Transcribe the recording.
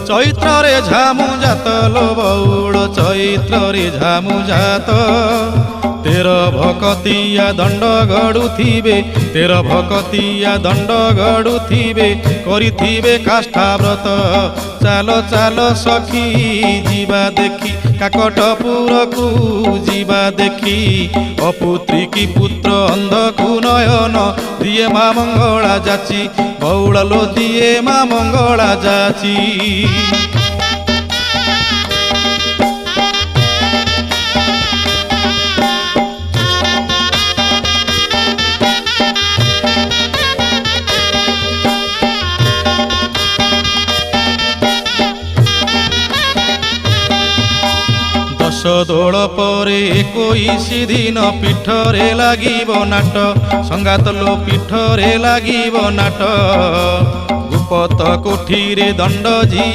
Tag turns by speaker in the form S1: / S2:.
S1: ଚୈତ୍ରରେ ଝାମୁ ଜାତ लो ବଉଳ ଚୈତ୍ରରେ ଝାମୁ ଜାତ तेर भकतिया दंड गड़ुथिबे तेर भकतिया दंड गड़ुथिबे करिथिबे काष्ठा व्रत चाल चाल सखी जीवा देखी काकटपुर को जीवा देखी अपुत्री की पुत्र अंधकु नयन दिए माँ मंगला जाची बौड़ लो दिए माँ मंगला जाची। दश दोल पर 21 दिन पीठरे लागिब नाट संगात लो पीठरे लागिब नाट गुपत कोठी रे दंड जी